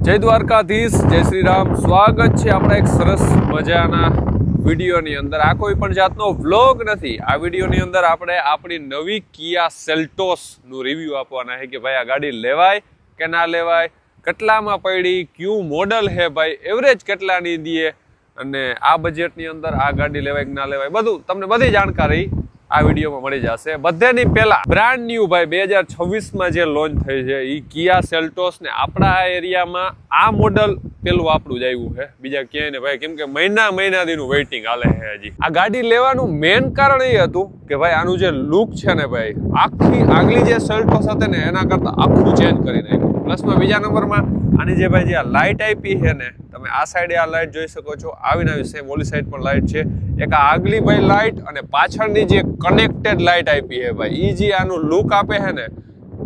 જય દ્વારકાધીશ, જય શ્રી રામ। સ્વાગત છે આપણા એક સરસ મજાના વિડીયોની અંદર। આ કોઈ પણ જાતનો વ્લોગ નથી। આ વિડીયોની અંદર આપણે આપણી નવી કિયા સેલ્ટોસ નું રિવ્યુ આપવાના છે કે ભાઈ આ ગાડી લેવાય કે ના લેવાય, કેટલામાં પડી, ક્યું મોડલ હે ભાઈ, એવરેજ કેટલાની દીએ અને આ બજેટની અંદર આ ગાડી લેવાય કે ના લેવાય, બધું તમને બધી જાણકારી આ વિડીયોમાં મળી જશે। બધેની પહેલા બ્રાન્ડ ન્યુ ભાઈ 2026માં જે લોન્ચ થઈ છે એ કિયા સેલ્ટોસ ને આપણા એરિયામાં આ મોડલ પેલું આપણું જ આવ્યું છે, બીજા ક્યાંય ને ભાઈ, કેમ કે મહિના દીનું વેઇટિંગ હાલે છે હજી। આ ગાડી લેવાનું મેઇન કારણ એ હતું કે ભાઈ આનું જે લુક છે ને ભાઈ, આખી આગલી જે સેલ્ટોસ હતી ને એના કરતા આખું ચેન્જ કરી નાખ્યું। પ્લસમાં બીજા નંબરમાં આની જે ભાઈ જે આ લાઇટ આપી છે ને, તમે આ સાઈડે આ લાઇટ જોઈ શકો છો, આવીને સેમ ઓલી સાઈડ પણ લાઇટ છે, એક આ આગલી ભાઈ લાઇટ અને પાછળની જે કનેક્ટેડ લાઇટ આપી છે ભાઈ, ઈ જે આનું લુક આપે છે ને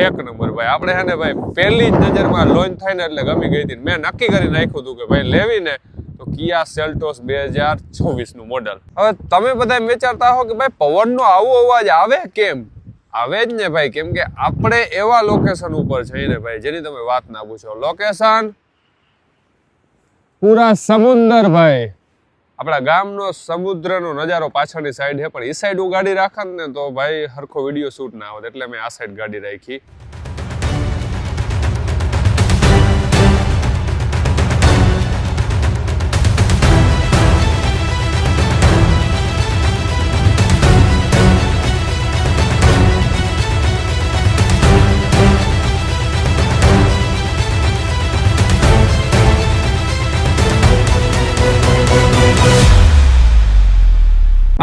એક નંબર ભાઈ। આપણે છે ને ભાઈ પહેલી જ નજરમાં લોન્ચ થાય ને એટલે ગમી ગઈ હતી। મેં નક્કી કરી નાખ્યું હતું કે ભાઈ લેવી ને તો કિયા સેલ્ટોસ 2024 નું મોડલ। હવે તમે બધા વિચારતા હો કે ભાઈ પવનનો આવો અવાજ આવે કેમ? આવે જ ને ભાઈ, કેમ કે આપણે એવા લોકેશન ઉપર છીએ ને ભાઈ જેની તમે વાત ના પૂછો। લોકેશન પૂરા સમુદ્ર ભાઈ, આપણા ગામનો સમુદ્રનો નજારો પાછળની સાઈડ છે, પણ એ સાઈડ હું ગાડી રાખત ને તો ભાઈ હરખો વિડીયો શૂટ ના આવત, એટલે મેં આ સાઈડ ગાડી રાખી।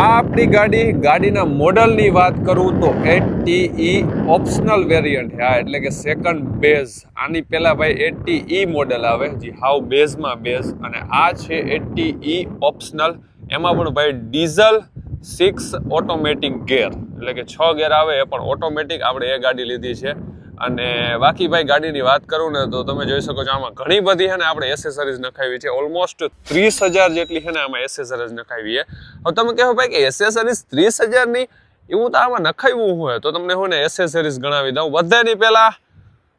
આપણી ગાડીના મોડલની વાત કરું તો 80E ઓપ્શનલ વેરિયન્ટ છે, એટલે કે સેકન્ડ બેઝ। આની પહેલા ભાઈ 80E મોડલ આવે જે હાવ બેઝમાં બેઝ, અને આ છે 80E ઓપ્શનલ। એમાં પણ ભાઈ ડીઝલ 6 ઓટોમેટિક ગેર, એટલે કે 6 ગેર આવે એ પણ ઓટોમેટિક આપણે એ ગાડી લીધી છે। અને બાકી ભાઈ ગાડીની વાત કરું ને તો તમે જોઈ શકો છો આમાં ઘણી બધી છે ને આપણે એસેસરીઝ નખાવી છે, ઓલમોસ્ટ 30,000 જેટલી છે ને આમાં એસેસરીઝ નખાવી છે। હવે તમે કહો ભાઈ કે એસેસરીઝ 30,000 ની એવું તો આમાં નખાવ્યું હોય તો તમને હું ને એસેસરીઝ ગણાવી દઉં। બધાની પહેલા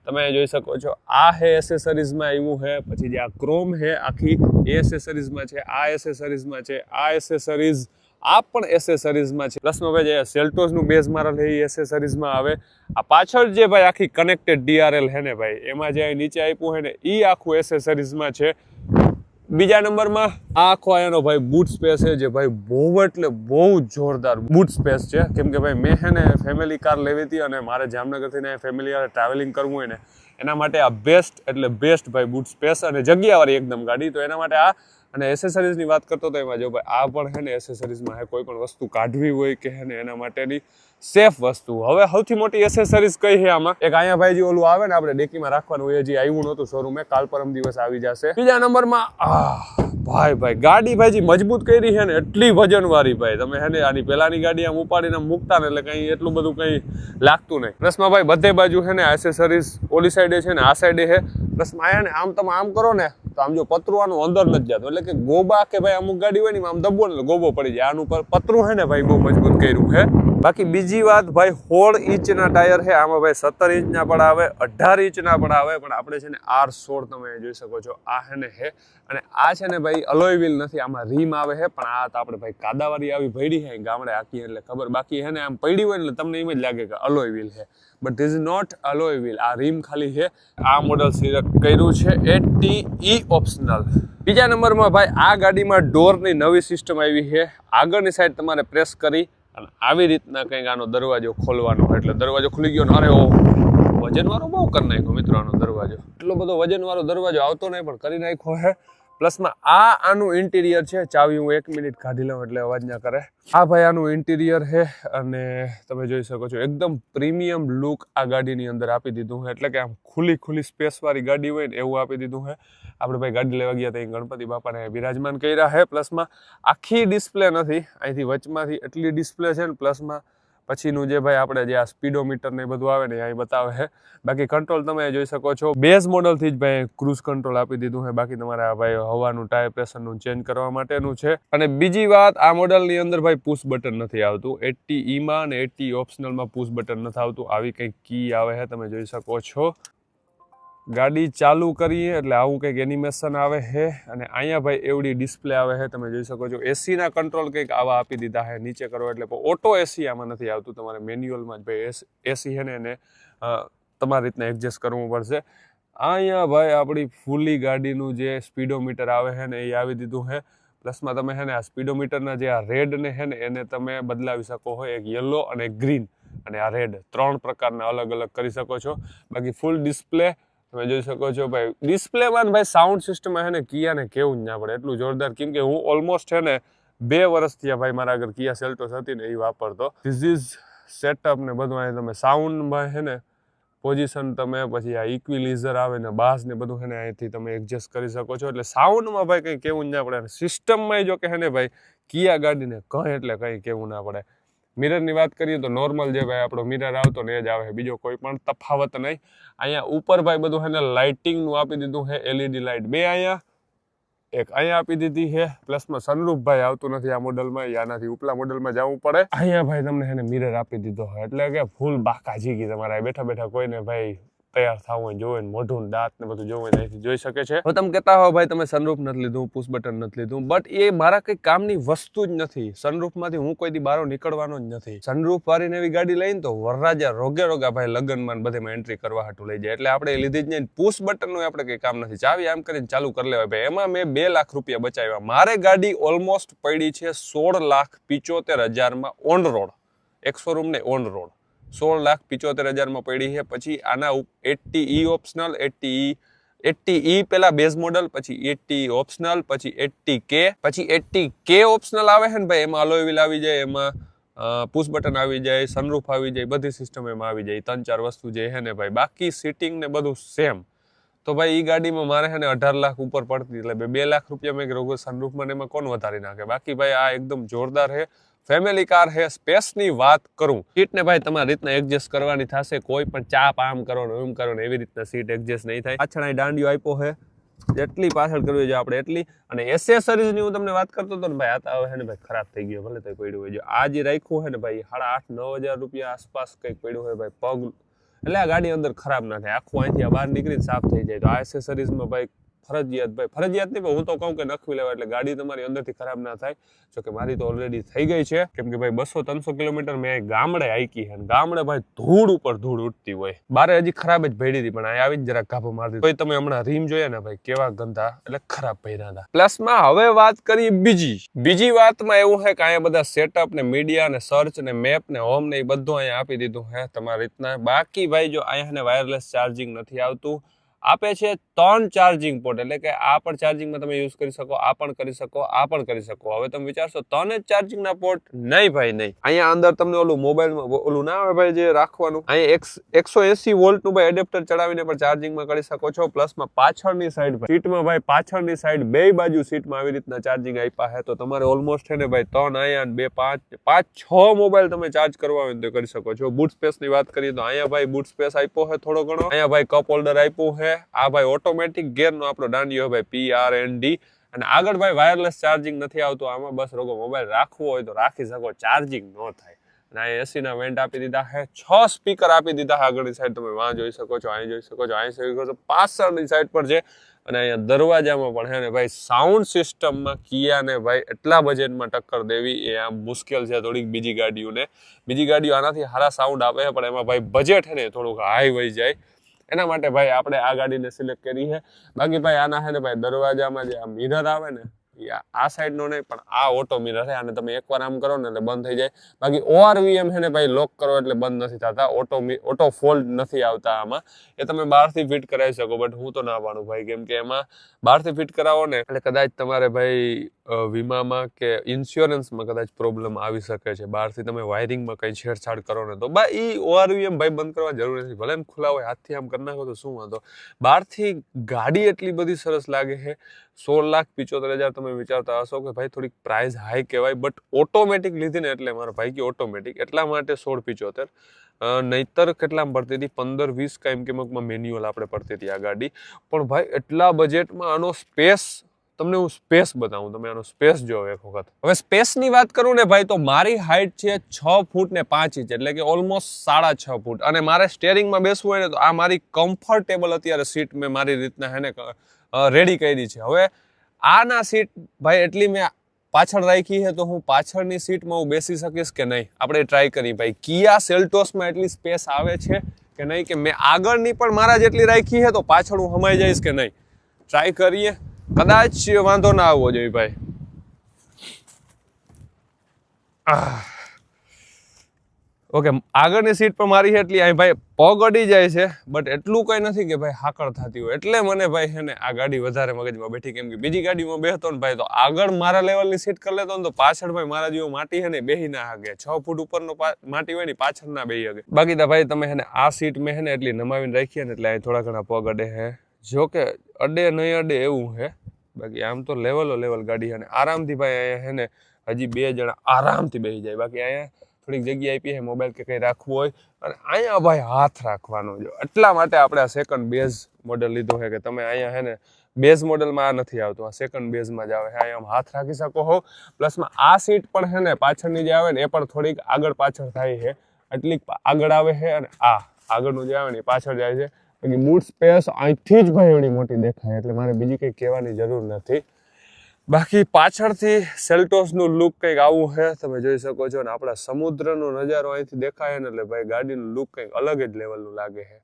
તમે જોઈ શકો છો આ હે એસેસરીઝમાં આવ્યું છે, પછી જે આ ક્રોમ હે આખી એ એસેસરીઝમાં છે, આ એસેસરીઝમાં છે, આ એસેસરીઝ આ પણ એસેસરીઝમાં છે, પ્લસમાં ભાઈ જે સેલ્ટોસનું બેઝ મારેલ છે એ એસેસરીઝમાં આવે। આ પાછળ જે ભાઈ આખી કનેક્ટેડ ડીઆરએલ છે ને ભાઈ, એમાં જે નીચે આપ્યું છે ને એ આખું એસેસરીઝમાં છે। બીજા નંબરમાં આ આખો એનો ભાઈ બૂટ સ્પેસ છે, જે ભાઈ બહુ એટલે બહુ જોરદાર બૂટ સ્પેસ છે, કેમ કે ભાઈ મેં છે ને ફેમિલી કાર લેવી હતી અને મારે જામનગરથી ને ફેમિલી કાર ટ્રાવેલિંગ કરવું હોય ને એના માટે આ બેસ્ટ એટલે બેસ્ટ ભાઈ બૂટ સ્પેસ અને જગ્યાવાળી એકદમ ગાડી, તો એના માટે આ। અને એસેસરીઝની વાત કરતો તો એમાં જો ભાઈ આ પણ છે ને એસેસરીઝમાં છે, કોઈ પણ વસ્તુ કાઢવી હોય કે છે ને એના માટેની સેફ વસ્તુ। હવે સૌથી મોટી એસેસરીઝ કઈ છે આમાં, એક અહીંયા ભાઈ જે ઓલું આવે ને આપણે ડેકીમાં રાખવાનું, એ જે આવ્યું નહોતું શોરૂમે, કાલ પરમ દિવસ આવી જશે। બીજા નંબરમાં ભાઈ ગાડી ભાઈ જે મજબૂત કરી છે ને એટલી વજનવાળી ભાઈ, તમે છે ને આની પહેલાની ગાડી આમ ઉપાડીને મૂકતા ને એટલે કઈ એટલું બધું કઈ લાગતું નહીં। પ્લસમાં ભાઈ બધે બાજુ છે ને એસેસરીઝ ઓલી સાઈડે છે ને આ સાઈડે છે, પ્લસમાં આયા ને આમ તમે આમ કરો ને તો આમ જો પતરું આનું અંદર નથી જતું, એટલે કે ગોબા કે ભાઈ અમુક ગાડી હોય ને આમ દબો ને ગોબો પડી જાય, આનું પતરું છે ને ભાઈ બહુ મજબૂત કર્યું છે। બાકી બીજી વાત ભાઈ 16 ઇંચના ટાયર છે આમાં ભાઈ, 17 ઇંચના પણ આવે, 18 ઇંચના પણ આવે, પણ આપણે છે ને R16 તમે જોઈ શકો છો આ છે ને હે। અને આ છે ને ભાઈ અલોય વ્હીલ નથી, આમાં રીમ આવે છે, પણ આ તો આપણે ભાઈ કાદાવાળી આવી ભયડી છે ગામડે આખી એટલે ખબર, બાકી છે ને આમ પડી હોય એટલે તમને એમ જ લાગે કે અલોય વ્હીલ છે, but this is not alloy wheel, આ રીમ ખાલી છે। આ મોડલ સિલેક્ટ કર્યું છે 80E ઓપ્શનલ। બીજા નંબરમાં ભાઈ આ ગાડીમાં ડોરની નવી સિસ્ટમ આવી છે, આગળની સાઈડ તમારે પ્રેસ કરી અને આવી રીતના કંઈક આનો દરવાજો ખોલવાનો, એટલે દરવાજો ખુલી ગયો ને અરે ઓ વજનવાળો બહુ કરી નાખ્યો મિત્રો આનો દરવાજો, એટલો બધો વજનવાળો દરવાજો આવતો નહીં પણ કરી નાખ્યો છે। પ્લસમાં આ આનું ઇન્ટિરિયર છે, ચાવી હું 1 મિનિટ કાઢી લઉં એટલે અવાજ ના કરે। આ ભાઈ આનું ઇન્ટિરિયર છે અને તમે જોઈ શકો છો એકદમ પ્રીમિયમ લુક આ ગાડીની અંદર આપી દીધું છે, એટલે કે આમ ખુલ્લી સ્પેસવાળી ગાડી હોય ને એવું આપી દીધું છે। આપણે ભાઈ ગાડી લેવા ગયા ત્યાં ગણપતિ બાપાને બિરાજમાન કર્યા છે, પ્લસમાં આખી ડિસ્પ્લે નથી, અહીંથી વચમાંથી એટલી ડિસ્પ્લે છે ને, પ્લસમાં પછીનું જે ભાઈ આપણે જે આ સ્પીડોમીટર ને બધું આવે ને અહીં બતાવે છે। બાકી કંટ્રોલ તમે જોઈ શકો છો બેઝ મોડલથી જ ભાઈ ક્રૂઝ કંટ્રોલ આપી દીધું છે, બાકી તમારે આ ભાઈ હવાનું ટાયર પ્રેશરનું ચેન્જ કરવા માટેનું છે। અને બીજી વાત આ મોડલની અંદર ભાઈ પુશ બટન નથી આવતું, 80E માં અને 80 ઓપ્શનલમાં પુશ બટન નથી આવતું, આવી કંઈક કી આવે છે તમે જોઈ શકો છો। ગાડી ચાલુ કરીએ એટલે આવું કંઈક એનિમેશન આવે છે અને અહીંયા ભાઈ એવડી ડિસ્પ્લે આવે છે, તમે જોઈ શકો છો. એસીના કંટ્રોલ કંઈક આવા આપી દીધા છે, નીચે કરો એટલે ઓટો એસી આમાં નથી આવતું, તમારે મેન્યુઅલમાં જ ભાઈ એસી છે ને એને તમારી રીતના એડજસ્ટ કરવું પડશે. અહીંયા ભાઈ આપણી ફૂલી ગાડીનું જે સ્પીડોમીટર આવે છે ને એ આવી દીધું છે. પ્લસમાં તમે છે ને આ સ્પીડોમીટરના જે આ રેડ ને છે ને એને તમે બદલાવી શકો છો, એક યલો અને ગ્રીન અને આ રેડ, 3 પ્રકારના અલગ અલગ કરી શકો છો. બાકી ફૂલ ડિસ્પ્લે તમે જોઈ શકો છો ભાઈ. ડિસ્પ્લેમાં ભાઈ સાઉન્ડ સિસ્ટમ છે ને કિયાને કેવું જ ના પડે, એટલું જોરદાર. કેમ કે હું ઓલમોસ્ટ છે ને 2 વર્ષ થયા ભાઈ મારા આગળ કિયા સેલ્ટોસ હતી ને એ વાપરતો. ધીસ ઇઝ સેટઅપ ને બધું. અહીં તમે સાઉન્ડમાં છે ને પોઝિશન તમે પછી આ ઇક્વિલાઇઝર આવે ને બાસ ને બધું છે ને અહીંથી તમે એડજસ્ટ કરી શકો છો. એટલે સાઉન્ડમાં ભાઈ કંઈ કેવું જ ના પડે. સિસ્ટમમાં જો કે છે ને ભાઈ કિયા ગાડીને કંઈ એટલે કંઈ કેવું ના પડે. મિરરની વાત કરીએ તો નોર્મલ જે ભાઈ આપણો મિરર આવતો ને એ જ આવે, બીજો કોઈ પણ તફાવત નહીં. અહીંયા ઉપર ભાઈ બધું છે ને લાઇટિંગનું આપી દીધું છે, એલઈડી લાઇટ 2 અહીંયા, એક અહીંયા આપી દીધી છે. પ્લસમાં સનરૂફ ભાઈ આવતું નથી આ મોડલમાં, આનાથી ઉપલા મોડલમાં જવું પડે. અહીંયા ભાઈ તમને છે ને મિરર આપી દીધો હોય એટલે કે ફૂલ બાકા જીગી તમારે બેઠા બેઠા કોઈને ભાઈ તૈયાર થવું હોય, જોવે ને મોઢું દાંત ને બધું જોવે અહીંથી જોઈ શકે છે. હવે તમે કહેતા હો ભાઈ તમે સનરૂફ નથી લીધું, પુશ બટન નથી લીધું, બટ એ મારા કઈ કામની વસ્તુ જ નથી. સનરૂફમાંથી હું કોઈ દી બહાર નીકળવાનો જ નથી. સનરૂફ વાળી એવી ગાડી લઈને તો વરરાજા રોગે રોગા ભાઈ લગ્નમાં બધેમાં એન્ટ્રી કરવા હાટું લઈ જાય. એટલે આપણે લીધી જ નહીં. પુશ બટનનું આપણે કઈ કામ નથી, ચાવી આમ કરીને ચાલુ કરી લેવાય ભાઈ. એમાં મેં 2 લાખ રૂપિયા બચાવ્યા. મારે ગાડી ઓલમોસ્ટ પડી છે 16,75,000 ઓન રોડ, એક શોરૂમ ને ઓન રોડ 16,75,000 પડી છે. પછી આના 80E ઓપ્શનલ, 80E પેલા બેઝ મોડલ, પછી 80E ઓપ્શનલ, પછી 80K, પછી 80K ઓપ્શનલ આવે છે ને ભાઈ. એમાં અલોય વ્હીલ આવી જાય, એમાં પુશ બટન આવી જાય, સનરૂફ આવી જાય, બધી સિસ્ટમ એમાં આવી જાય. 3-4 વસ્તુ જે છે ને ભાઈ. બાકી સીટિંગ ને બધું સેમ. તો ભાઈ એ ગાડીમાં મારે છે ને 18 લાખ ઉપર પડતી, એટલે 2 લાખ રૂપિયા મેં રોગો સનરૂફમાં એમાં કોણ વધારી નાખે. બાકી ભાઈ આ એકદમ જોરદાર છે, ફેમિલી કાર છે. સ્પેસની વાત કરું, સીટને ભાઈ તમારી રીતના એડજસ્ટ કરવાની થશે. કોઈ પણ ચાપ આમ કરો ને એમ કરો ને એવી રીતના સીટ એડજસ્ટ નહીં થાય. પાછળ અહીં દાંડિયો આપ્યો છે, જેટલી પાછળ કરવી જોઈએ આપણે એટલી. અને એસેસરીઝની હું તમને વાત કરતો હતો ને ભાઈ, આ તો હવે છે ને ભાઈ ખરાબ થઈ ગયો, ભલે તો પડ્યું હોય. આ જે રાખ્યું છે ને ભાઈ 8,500-9,000 રૂપિયા આસપાસ કંઈક પડ્યું હોય ભાઈ પગ, એટલે આ ગાડી અંદર ખરાબ ના થાય. આખું અહીંથી બહાર નીકળીને સાફ થઈ જાય. તો આ એસેસરીઝમાં ભાઈ ફરજિયાત, ભાઈ ફરજિયાત નહીં, હું તો કહું કે નખવી લેવા એટલે ગાડી તમારી અંદરથી ખરાબ ના થાય. જોકે મારી તો ઓલરેડી થઈ ગઈ છે, કેમ કે ભાઈ 200-300 કિલોમીટર મેં ગામડે હાઈકી છે. ગામડે ભાઈ ધૂળ ઉપર ધૂળ ઉડતી હોય, બારે હજી ખરાબ જ ભરી હતી, પણ અહીં આવી જ જરાક ગાભો મારતી. તો તમે હમણાં રીમ જોયા ને ભાઈ કેવા ગંદા, એટલે ખરાબ ભર્યા હતા. પ્લસમાં હવે વાત કરીએ બીજી વાતમાં એવું છે કે અહીંયા બધા સેટઅપ ને મીડિયા ને સર્ચ ને મેપ ને હોમ ને એ બધું અહીંયા આપી દીધું છે તમારી રીતના. બાકી ભાઈ જો અહીંયા વાયરલેસ ચાર્જિંગ નથી આવતું. આપે છે 3 ચાર્જિંગ પોર્ટ, એટલે કે આ પણ ચાર્જિંગમાં તમે યુઝ કરી શકો, આ પણ કરી શકો, આ પણ કરી શકો. હવે તમે વિચારશો 3 જ ચાર્જિંગના પોર્ટ? નહીં ભાઈ નહીં. અહીંયા અંદર તમને ઓલું મોબાઈલમાં ઓલું ના આવે ભાઈ જે રાખવાનું, અહીંયા 180 વોલ્ટનું ભાઈ એડેપ્ટર ચડાવીને પણ ચાર્જિંગમાં કરી શકો છો. પ્લસમાં પાછળની સાઈડ સીટમાં ભાઈ પાછળની સાઈડ 2 બાજુ સીટમાં આવી રીતના ચાર્જિંગ આપ્યા છે. તો તમારે ઓલમોસ્ટ છે ને ભાઈ 3 અહીંયા 2 5 6 મોબાઈલ તમે ચાર્જ કરવા હોય તો કરી શકો છો. બૂટ સ્પેસની વાત કરીએ તો અહીંયા ભાઈ બૂટ સ્પેસ આપ્યો છે થોડો ઘણો. અહીંયા ભાઈ કપ હોલ્ડર આપ્યું છે. આ ભાઈ ઓટોમેટિક ગેરનો આપણો દાંડિયો ભાઈ PRND. અને આગળ ભાઈ વાયરલેસ ચાર્જિંગ નથી આવતું આમાં. બસ રોગો મોબાઈલ રાખવો હોય તો રાખી શકો, ચાર્જિંગ ન થાય. અને આ એસી ના વેન્ટ આપી દીધા છે. 6 સ્પીકર આપી દીધા છે. આગળની સાઈડ તમે વાં જોઈ શકો છો, અહીં જોઈ શકો છો, અહીં જોઈ શકો છો. પાછળની સાઈડ પર છે. અને અહીંયા દરવાજામાં પણ છે ને ભાઈ સાઉન્ડ સિસ્ટમમાં કિયાને ભાઈ એટલા બજેટમાં ટક્કર દેવી એ આમ મુશ્કેલ છે થોડીક બીજી ગાડીઓને. બીજી ગાડીઓ આનાથી સારા સાઉન્ડ આપે છે, પણ એમાં ભાઈ બજેટ છે ને થોડુંક હાઈ વહી જાય. એના માટે ભાઈ આપણે આ ગાડીને સિલેક્ટ કરી છે. બાકી ભાઈ આના છે ને ભાઈ દરવાજામાં જે આ મિરર આવે ને આ સાઈડ નો નહીં, પણ આ ઓટો મિરર છે. આને તમે એકવાર આમ કરો ને એટલે બંધ થઈ જાય. બાકી ORVM છે ને ભાઈ લોક કરો એટલે બંધ નથી થતા. ઓટો ફોલ્ડ નથી આવતા આમાં. એ તમે બહારથી ફિટ કરાવી શકો, બટ હું તો ના પાડું ભાઈ, કેમ કે એમાં બહારથી ફિટ કરાવો ને એટલે કદાચ તમારે ભાઈ વીમામાં કે ઇન્સ્યોરન્સમાં કદાચ પ્રોબ્લેમ આવી શકે છે. બહારથી તમે વાયરિંગમાં કઈ છેડછાડ કરો ને તો ભાઈ ORVM ભાઈ બંધ કરવા જરૂર નથી. ભલે એમ ખુલ્લા હોય હાથથી આમ કરી નાખો તો શું વાંધો. બહારથી ગાડી એટલી બધી સરસ લાગે છે. 16,75,000 તમે વિચારતા હશો કે ભાઈ થોડીક પ્રાઇસ હાઈ કહેવાય, બટ ઓટોમેટિક લીધી ને એટલે મારા ભાઈ કે ઓટોમેટિક એટલા માટે 16,75,000. નહીતર કેટલામાં પડતી હતી 15-20 કાંઈ એમ કે મેન્યુઅલ આપણે પડતી હતી આ ગાડી. પણ ભાઈ એટલા બજેટમાં આનો સ્પેસ તમને હું સ્પેસ બતાવું, તમે આનો સ્પેસ જો એક વખત. હવે સ્પેસની વાત કરું ને ભાઈ, તો મારી હાઈટ છે 6 ફૂટ ને 5 ઇંચ, એટલે કે ઓલમોસ્ટ 6.5 ફૂટ. અને મારે સ્ટેરિંગમાં બેસવું હોય ને તો આ મારી કમ્ફર્ટેબલ અત્યારે સીટ મેં મારી રીતના હેને રેડી કરી છે. હવે આના સીટ ભાઈ એટલી મેં પાછળ રાખી છે, તો હું પાછળની સીટમાં હું બેસી શકીશ કે નહીં, આપણે ટ્રાય કરી ભાઈ. કિયા સેલ્ટોસમાં એટલી સ્પેસ આવે છે કે નહીં, કે મેં આગળની પણ મારા જેટલી રાખી છે તો પાછળ હું હમાઈ જઈશ કે નહીં, ટ્રાય કરીએ. કદાચ વાંધો ના આવવો જોઈએ ભાઈ. ઓકે, આગળની સીટ પર મારી છે એટલી અહીં ભાઈ પગ અડી જાય છે, બટ એટલું કઈ નથી કે ભાઈ હાકળ થતી હોય. એટલે મને ભાઈ છે ને આ ગાડી વધારે મગજમાં બેઠી, કેમ કે બીજી ગાડીમાં બેસતો ને ભાઈ તો આગળ મારા લેવલની સીટ કરી લેતો ને તો પાછળ ભાઈ મારા જેવો માટી છે ને બેહી ના શકે. 6 ફૂટ ઉપરનો માટી હોય ને પાછળ ના બેહી શકે. બાકી તો ભાઈ તમે છે ને આ સીટ મેં છે ને એટલી નમાવીને રાખીએ ને એટલે અહીં થોડા ઘણા પગ અડે છે. જો કે અડે નહીં અડે એવું છે, બાકી આમ તો લેવલ ગાડી છે ને આરામથી ભાઈ અહીંયા છે ને હજી 2 જણા આરામથી બેસી જાય. બાકી અહીંયા થોડીક જગ્યા આપી છે મોબાઈલ કે કંઈ રાખવું હોય, અને અહીંયા ભાઈ હાથ રાખવાનો. જો એટલા માટે આપણે આ સેકન્ડ બેઝ મોડલ લીધો છે કે તમે અહીંયા છે ને બેઝ મોડલમાં આ નથી આવતું, આ સેકન્ડ બેઝમાં જ આવે છે. અહીંયા હાથ રાખી શકો હો. પ્લસમાં આ સીટ પણ છે ને પાછળની જે આવે ને એ પણ થોડીક આગળ પાછળ થાય છે, એટલી આગળ આવે છે, અને આ આગળનું જે આવે ને એ પાછળ જાય છે. બાકી બૂટ સ્પેસ અહીંથી જ ભાઈ એવડી મોટી દેખાય, એટલે મારે બીજી કંઈ કહેવાની જરૂર નથી. બાકી પાછળથી સેલ્ટોસનું લુક કંઈક આવું છે, તમે જોઈ શકો છો. અને આપણા સમુદ્રનો નજારો અહીંથી દેખાય ને એટલે ભાઈ ગાડીનું લુક કંઈક અલગ જ લેવલનું લાગે છે.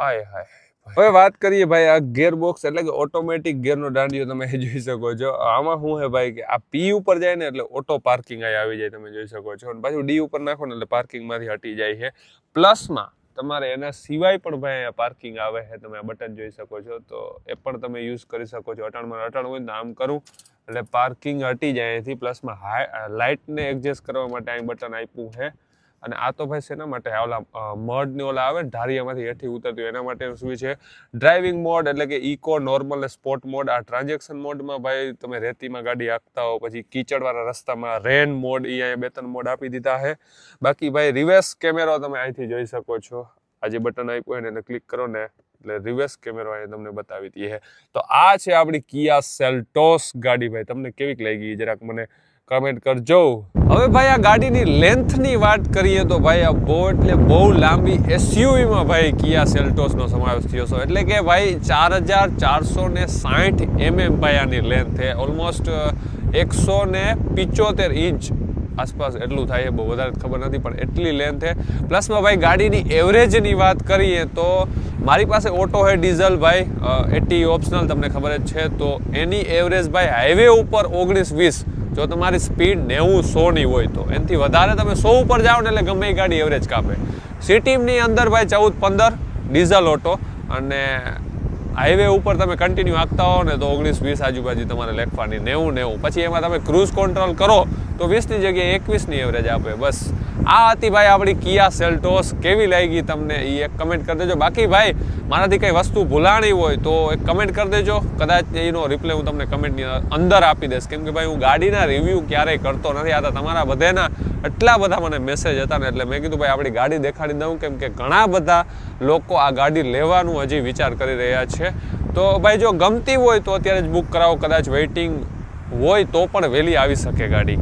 આય હાય. હવે વાત કરીએ ભાઈ આ ગિયર બોક્સ, એટલે કે ઓટોમેટિક ગિયરનો દાંડિયો તમે જોઈ શકો છો. આમાં શું છે ભાઈ કે આ પી ઉપર જાય ને એટલે ઓટો પાર્કિંગ આવી જાય, તમે જોઈ શકો છો. અને પાછું ડી ઉપર નાખો ને એટલે પાર્કિંગમાંથી હટી જાય છે. પ્લસમાં તમારે એના સિવાય પણ ભાઈ અહીંયા પાર્કિંગ આવે છે, તમે આ બટન જોઈ શકો છો, તો એ પણ તમે યુઝ કરી શકો છો. અટાણમાં અટાણ હોય ને આમ કરું એટલે પાર્કિંગ હટી જાય અહીંથી. પ્લસમાં લાઇટને એડજસ્ટ કરવા માટે અહીં બટન આપ્યું છે. અને આ તો ભાઈ શેના માટે ઓલા મડ ને ઓલા આવે ને ઢારિયામાંથી હેઠી ઉતરતી એના માટે શું છે ડ્રાઇવિંગ મોડ, એટલે કે ઇકો, નોર્મલ ને સ્પોર્ટ મોડ. આ ટ્રાન્ઝેક્શન મોડમાં ભાઈ તમે રેતીમાં ગાડી હાંકતા હો, પછી કીચડવાળા રસ્તામાં રેન મોડ, એ અહીંયા 2-3 મોડ આપી દીધા છે. બાકી ભાઈ રિવર્સ કેમેરો તમે અહીંથી જોઈ શકો છો. આ જે બટન આપ્યું હોય ને એને ક્લિક કરો ને એટલે રિવર્સ કેમેરો અહીંયા તમને બતાવી દઈએ છે. તો આ છે આપણી કિયા સેલ્ટોસ ગાડી. ભાઈ તમને કેવીક લાગી જરાક મને કમેન્ટ કરજો. હવે ભાઈ આ ગાડીની લેન્થની વાત કરીએ તો ભાઈ આ બહુ એટલે બહુ લાંબી એસયુવીમાં ભાઈ કિયા સેલ્ટોસનો સમાવેશ થયો છે. એટલે કે ભાઈ 4460 mm ભાઈ આની લેન્થ છે. ઓલમોસ્ટ 175 ઇંચ આસપાસ એટલું થાય છે, બહુ વધારે ખબર નથી પણ એટલી લેન્થ છે. પ્લસમાં ભાઈ ગાડીની એવરેજની વાત કરીએ તો મારી પાસે ઓટો છે ડીઝલ ભાઈ 80 ઓપ્શનલ, તમને ખબર જ છે. તો એની એવરેજ ભાઈ હાઈવે ઉપર 19-20, જો તમારી સ્પીડ 90-100ની હોય તો એનાથી વધારે તમે 100 ઉપર જાઓ ને એટલે ગમે એ ગાડી એવરેજ કાપે. સિટીની અંદર ભાઈ 14-15 ડીઝલ ઓટો, અને હાઈવે ઉપર તમે કન્ટિન્યુ હાંકતા હો ને તો 19-20 આજુબાજુ તમારે લેખવાની, 90-90. પછી એમાં તમે ક્રૂઝ કંટ્રોલ કરો તો 20ની જગ્યાએ 21ની એવરેજ આપે. બસ આ હતી ભાઈ આપણી કિયા સેલ્ટોસ. કેવી લાગી તમને એ એક કમેન્ટ કરી દેજો. બાકી ભાઈ મારાથી કંઈ વસ્તુ ભૂલાણી હોય તો એક કમેન્ટ કરી દેજો, કદાચ એનો રિપ્લાય હું તમને કમેન્ટની અંદર આપી દઈશ. કેમ કે ભાઈ હું ગાડીના રિવ્યૂ ક્યારેય કરતો નથી. આ તમારા બધાના એટલા બધા મને મેસેજ હતા ને એટલે મેં કીધું ભાઈ આપણી ગાડી દેખાડી દઉં, કેમ કે ઘણા બધા લોકો આ ગાડી લેવાનું હજી વિચાર કરી રહ્યા છે. તો ભાઈ જો ગમતી હોય તો અત્યારે જ બુક કરાવો, કદાચ વેઇટિંગ હોય તો પણ વહેલી આવી શકે ગાડી.